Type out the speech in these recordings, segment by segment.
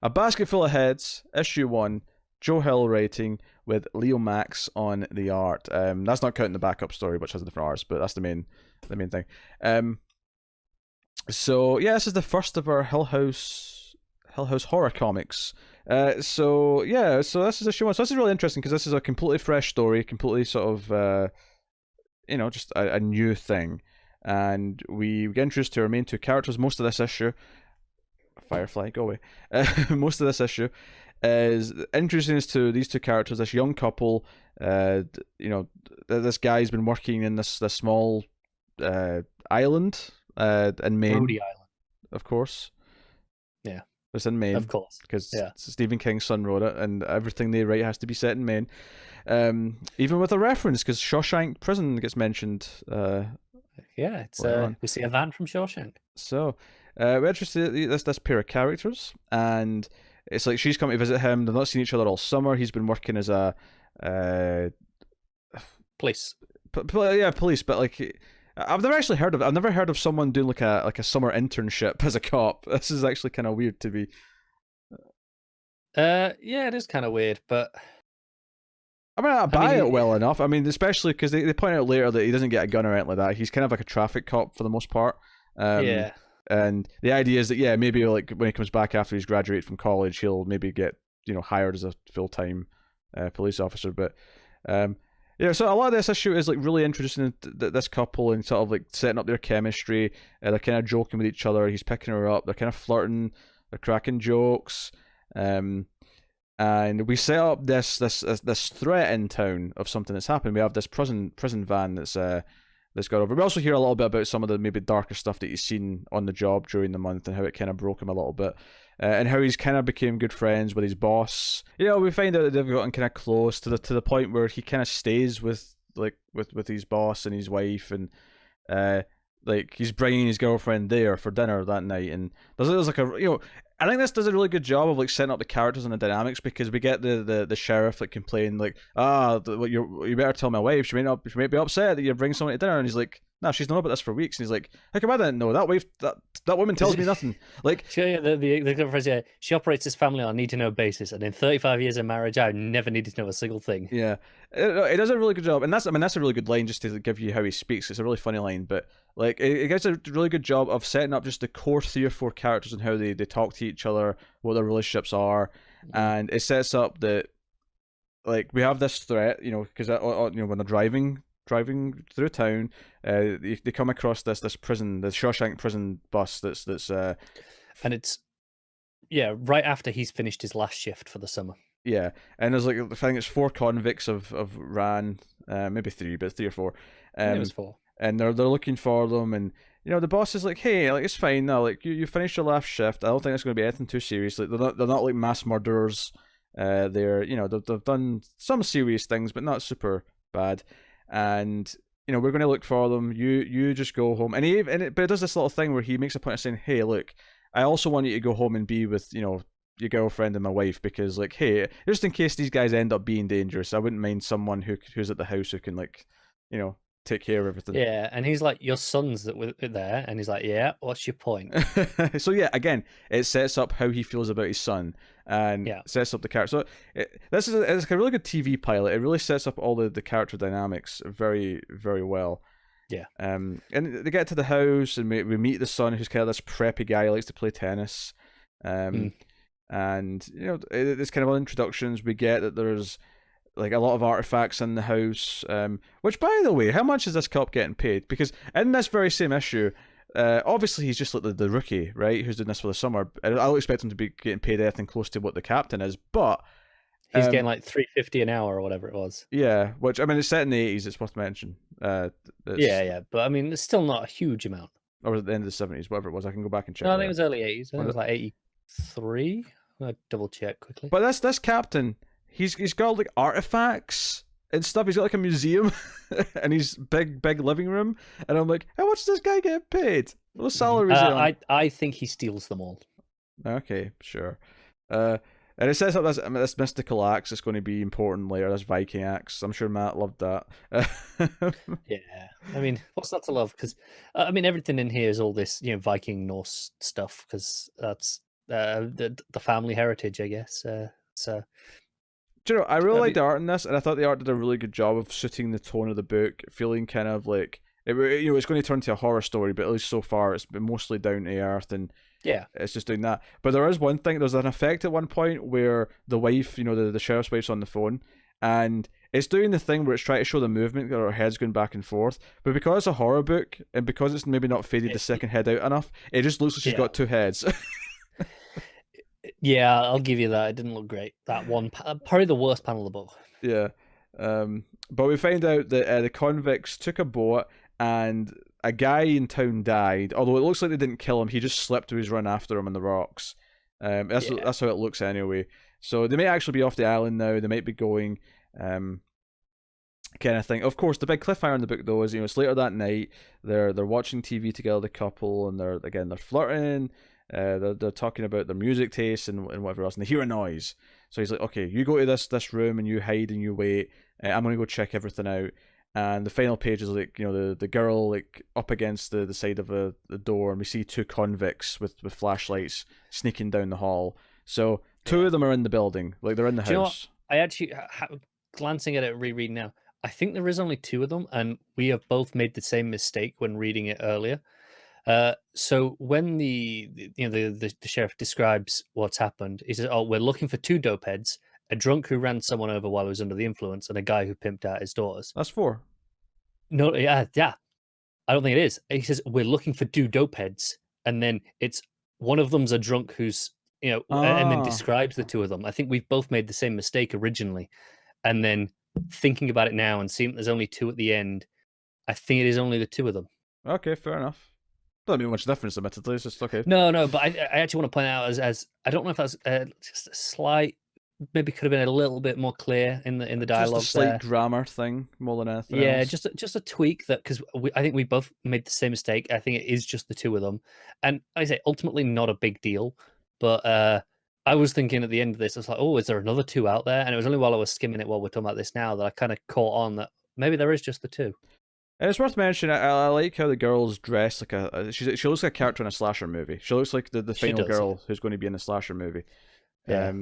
A Basket Full of Heads, issue 1, Joe Hill writing with Leo Max on the art. That's not counting the backup story, which has different arts, but that's the main thing. So yeah, this is the first of our Hill House horror comics. So this is issue 1. So this is really interesting because this is a completely fresh story, completely sort of just a new thing, and we get introduced to our main two characters most of this issue. Firefly, go away. Most of this issue is introducing us to these two characters, this young couple. This guy's been working in this small island in Maine, Brody Island. of course. Yeah, it's in Maine, of course, because yeah. Stephen King's son wrote it, and everything they write has to be set in Maine. Even with a reference, because Shawshank Prison gets mentioned. Yeah, it's we see a van from Shawshank. So we're interested in this pair of characters, and it's like she's come to visit him. They've not seen each other all summer. He's been working as a police. Police, but like I've never heard of someone doing like a summer internship as a cop. This is actually kind of weird to be. Yeah, it is kind of weird, but I mean, I buy it well enough. I mean, especially because they point out later that he doesn't get a gun or anything like that. He's kind of like a traffic cop for the most part. Yeah. And the idea is that maybe like when he comes back after he's graduated from college, he'll maybe get hired as a full-time police officer. But so a lot of this issue is like really introducing this couple and sort of like setting up their chemistry. They're kind of joking with each other. He's picking her up. They're kind of flirting. They're cracking jokes. And we set up this threat in town of something that's happened. We have this prison van that's got over. We also hear a little bit about some of the maybe darker stuff that he's seen on the job during the month and how it kind of broke him a little bit, and how he's kind of became good friends with his boss. We find out that they've gotten kind of close to the point where he kind of stays with his boss and his wife, and like he's bringing his girlfriend there for dinner that night. And there's like I think this does a really good job of like setting up the characters and the dynamics, because we get the sheriff like complain like, you better tell my wife, she might be upset that you bring someone to dinner, and he's like, no, she's known about this for weeks, and he's like, how come I didn't know? That woman tells me nothing. Like, the phrase, she operates this family on a need to know basis, and in 35 years of marriage, I've never needed to know a single thing. Yeah, it does a really good job, and that's a really good line just to give you how he speaks. It's a really funny line, but like it does a really good job of setting up just the core 3 or 4 characters and how they talk to each other, what their relationships are, and it sets up that like we have this threat, because when they're driving through town, they come across this prison, the Shawshank prison bus that's and it's right after he's finished his last shift for the summer. Yeah, and there's like I think it's 4 convicts of Ran, maybe 3, but 3 or 4. It was 4. And they're looking for them, and the boss is like, hey, like it's fine now, like you finished your last shift. I don't think it's going to be anything too serious. Like they're not like mass murderers. They've done some serious things, but not super bad. And we're going to look for them. You just go home. But it does this little thing where he makes a point of saying, hey, look, I also want you to go home and be with your girlfriend and my wife, because like, hey, just in case these guys end up being dangerous, I wouldn't mind someone who's at the house who can like take care of everything. Yeah, and he's like, your son's there, and he's like, yeah, what's your point? So yeah, again, it sets up how he feels about his son, and sets up the character. So it's a really good TV pilot. It really sets up all the character dynamics very, very well. Yeah. And they get to the house, and we meet the son, who's kind of this preppy guy who likes to play tennis. And it's kind of introductions. We get that there's like a lot of artifacts in the house, which, by the way, how much is this cop getting paid? Because in this very same issue, obviously he's just like the rookie, right, who's doing this for the summer. I don't expect him to be getting paid anything close to what the captain is, but he's getting like $3.50 an hour or whatever it was. Yeah, which I mean, it's set in the 80s. It's worth mentioning. But I mean, it's still not a huge amount. Or was it the end of the 70s, whatever it was? I can go back and check. No, I think it was early 80s. I think it was like 83. I'll double check quickly. But this captain, he's got like artifacts and stuff. He's got like a museum and his big living room. And I'm like, how much does this guy get paid? What salary is he on? I think he steals them all. Okay, sure. And it sets up this mystical axe that's going to be important later, this Viking axe. I'm sure Matt loved that. Yeah. I mean, what's not to love? Because, I mean, everything in here is all this, Viking Norse stuff, because that's the family heritage, I guess. So Do you know, I really I liked mean, the art in this, and I thought the art did a really good job of suiting the tone of the book, feeling kind of like it's going to turn to a horror story, but at least so far it's been mostly down to earth, and yeah, it's just doing that. But there is one thing. There's an effect at one point where the wife, the sheriff's wife's on the phone, and it's doing the thing where it's trying to show the movement that her head's going back and forth. But because it's a horror book, and because it's maybe not faded the second head out enough, it just looks like she's yeah. got two heads. Yeah, I'll give you that. It didn't look great. That one, probably the worst panel of the book. Yeah. But we find out that the convicts took a boat and a guy in town died. Although it looks like they didn't kill him, he just slipped. Who was run after him on the rocks. That's how it looks anyway. So they may actually be off the island now. They might be going, kind of thing. Of course, the big cliffhanger in the book though is it's later that night. They're watching TV together, the couple, and they're flirting. They're talking about their music tastes and whatever else, and they hear a noise. So he's like, "Okay, you go to this room and you hide and you wait. I'm gonna go check everything out." And the final page is like, the girl like up against the side of the door, and we see two convicts with flashlights sneaking down the hall. So two of them are in the building, like they're in the Do you know what? house. I actually, glancing at it, rereading now, I think there is only two of them, and we have both made the same mistake when reading it earlier. So when the sheriff describes what's happened, he says, "Oh, we're looking for two dope heads, a drunk who ran someone over while he was under the influence, and a guy who pimped out his daughters." That's four. No, yeah, I don't think it is. He says we're looking for two dope heads, and then it's one of them's a drunk who's and then Ah, describes the two of them. I think we've both made the same mistake originally, and then thinking about it now and seeing there's only two at the end, I think it is only the two of them. okay, fair enough. Doesn't make much difference, admittedly. It's just okay. No, but I actually want to point out as I don't know if that's just a slight, maybe could have been a little bit more clear in the Just a dialogue slight there. grammar thing more than anything Yeah, else. just a tweak that because I think we both made the same mistake. I think it is just the two of them, and like I say ultimately not a big deal. But I was thinking at the end of this, I was like, oh, is there another two out there? And it was only while I was skimming it while we're talking about this now that I kind of caught on that maybe there is just the two. And it's worth mentioning. I like how the girl's dressed like she looks like a character in a slasher movie. She looks like the She final does, girl who's going to be in the slasher movie. yeah.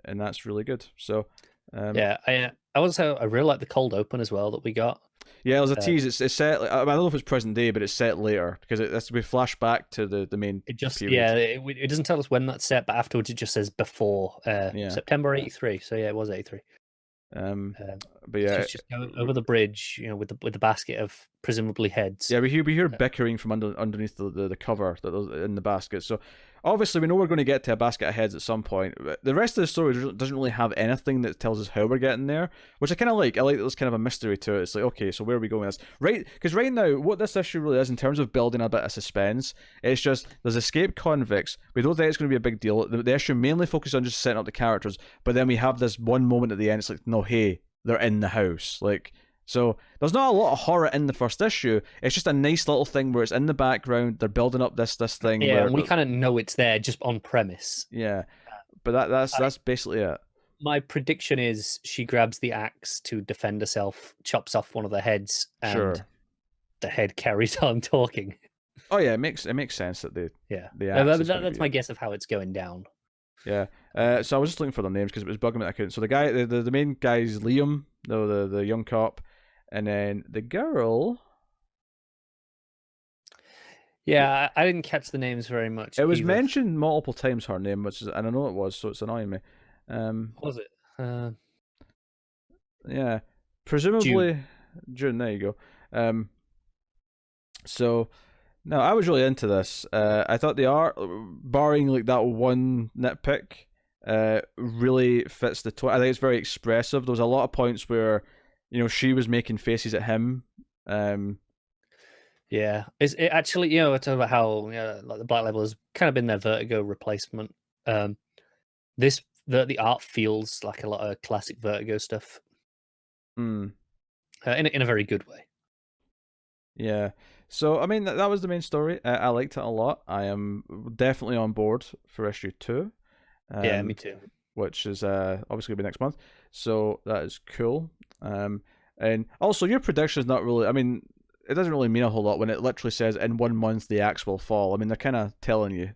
And that's really good. So, Yeah, I really like the cold open as well that we got. yeah, there's a Uh, tease. It's set. I don't know if it's present day, but it's set later because it has to be flashed back to the main It just period. it doesn't tell us when that's set, but afterwards it just says before Yeah. September '83. So yeah, it was '83. Um, Um, but yeah, she's just going over the bridge, with the basket of presumably heads. yeah, we hear Uh, bickering from underneath the cover that was in the basket. So obviously we know we're going to get to a basket of heads at some point. But the rest of the story doesn't really have anything that tells us how we're getting there, which I kind of like. I like that there's kind of a mystery to it. It's like, okay, so where are we going with this? Right, because right now what this issue really is in terms of building a bit of suspense, it's just there's escaped convicts. We don't think it's going to be a big deal. The issue mainly focuses on just setting up the characters, but then we have this one moment at the end. It's like, no, hey, they're in the house, like. So there's not a lot of horror in the first issue. It's just a nice little thing where it's in the background. They're building up this thing. yeah, Where and we kind of know it's there just on premise. yeah, but that's basically it. My prediction is she grabs the axe to defend herself, chops off one of the heads, and Sure. the head carries on talking. Oh yeah, it makes sense that Yeah, the axe is gonna that's be my it. guess of how it's going down. Yeah. So I was just looking for their names because it was bugging me that I couldn't. So the guy, the main guy is Liam, the young cop, and then the girl. Yeah, I didn't catch the names very much. It was either. mentioned multiple times her name, and I know it was, so it's annoying me. Was it? Yeah, presumably June. There you go. So no, I was really into this. I thought the art, barring like that one nitpick, really fits the tone. I think it's very expressive. There was a lot of points where, she was making faces at him. Yeah, it actually, we're talking about how like the Black Label has kind of been their Vertigo replacement. The art feels like a lot of classic Vertigo stuff, Mm, in a very good way. yeah. So I mean, that was the main story. I liked it a lot. I am definitely on board for issue 2. Yeah, me too. Which is obviously going to be next month. So that is cool. And also, your prediction is not really, I mean, it doesn't really mean a whole lot when it literally says in 1 month the axe will fall. I mean, they're kind of telling you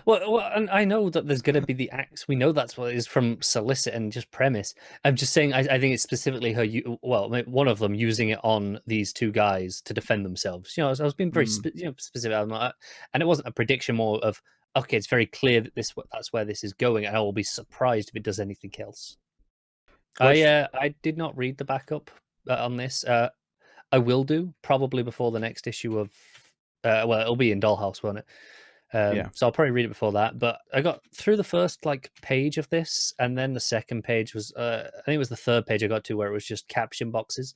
Well, and I know that there's going to be the axe. We know that's what it is from solicit and just premise. I'm just saying, I think it's specifically her. One of them using it on these two guys to defend themselves. I was being very specific. And it wasn't a prediction, more of okay, it's very clear that that's where this is going, and I will be surprised if it does anything else. I did not read the backup on this. I will do probably before the next issue of. It'll be in Dollhouse, won't it? So I'll probably read it before that. But I got through the first page of this, and then the second page was I think it was the third page I got to where it was just caption boxes.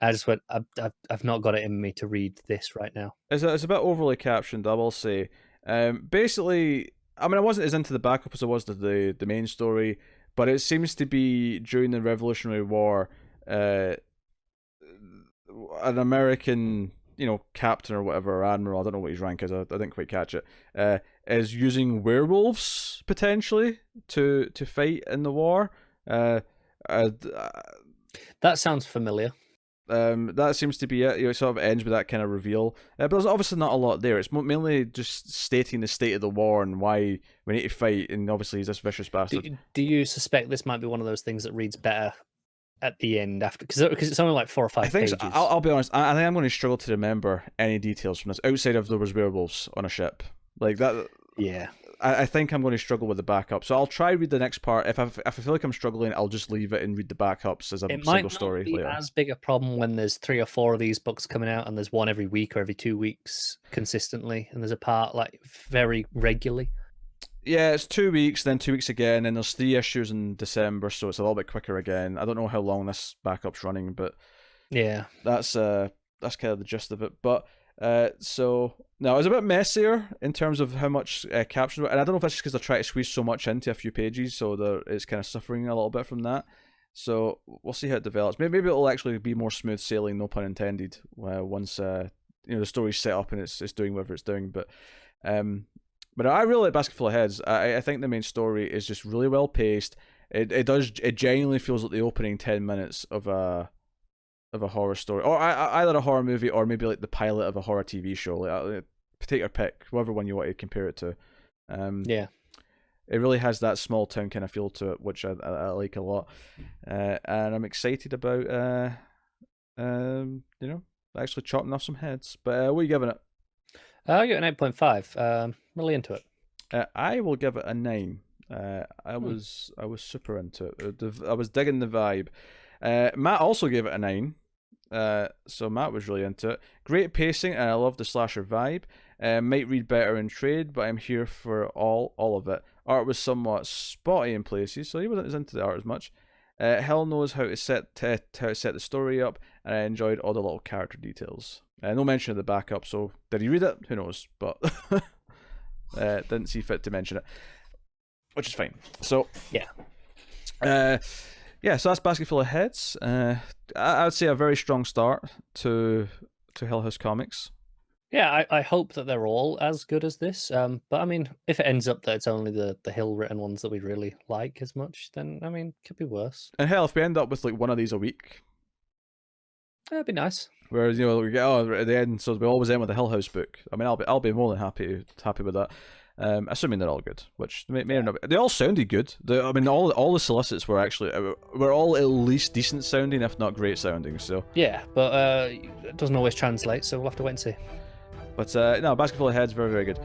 I just went, I've not got it in me to read this right now. It's a bit overly captioned, I will say. Basically, I mean, I wasn't as into the backup as I was the main story, but it seems to be during the Revolutionary War, an American, captain or whatever, or admiral, I don't know what his rank is, I didn't quite catch it, is using werewolves, potentially, to fight in the war. That sounds familiar. That seems to be it. It sort of ends with that kind of reveal. But there's obviously not a lot there. It's mainly just stating the state of the war and why we need to fight, and obviously he's this vicious bastard. Do you suspect this might be one of those things that reads better at the end after, because it's only 4 or 5 pages? So. I'll be honest, I think I'm going to struggle to remember any details from this outside of there was werewolves on a ship like that. Yeah, I think I'm going to struggle with the backup, so I'll try read the next part. If I feel like I'm struggling, I'll just leave it and read the backups as a single story. It might not be as big a problem when there's 3 or 4 of these books coming out and there's one every week or every 2 weeks consistently, and there's a part very regularly. Yeah, it's 2 weeks, then 2 weeks again, and there's 3 issues in December, so it's a little bit quicker again. I don't know how long this backup's running, but yeah, that's kind of the gist of it. But so no, it's a bit messier in terms of how much captions, and I don't know if that's just because I try to squeeze so much into a few pages, so it's kind of suffering a little bit from that. So we'll see how it develops. Maybe it'll actually be more smooth sailing, no pun intended, once the story's set up and it's doing whatever it's doing. But I really like Basketful of Heads. I think the main story is just really well paced. It genuinely feels like the opening 10 minutes of a horror story, or either a horror movie or maybe the pilot of a horror TV show. Take your pick, whatever one you want to compare it to. Yeah, it really has that small town kind of feel to it, which I like a lot, and I'm excited about actually chopping off some heads. But what are you giving it? I give it an 8.5. Really into it. I will give it a 9. I was super into it. I was digging the vibe. Matt also gave it a 9. So Matt was really into it. Great pacing, and I love the slasher vibe. Might read better in trade, but I'm here for all of it. Art was somewhat spotty in places, so he wasn't as into the art as much. Hell knows how to set the story up, and I enjoyed all the little character details. No mention of the backup, so did he read it? Who knows? But didn't see fit to mention it, which is fine. So yeah. So that's Basketful of Heads. I would say a very strong start to Hill House Comics. Yeah, I hope that they're all as good as this. But I mean, if it ends up that it's only the Hill written ones that we really like as much, then I mean, it could be worse. And hell, if we end up with one of these a week, that'd be nice. Whereas we get at the end, so we always end with a Hill House book. I mean, I'll be more than happy with that. Assuming they're all good, which may or not. They all sounded good. I mean, all the solicits were actually all at least decent sounding, if not great sounding. So yeah, but it doesn't always translate, so we'll have to wait and see. But no, Basketful of Heads, very, very good.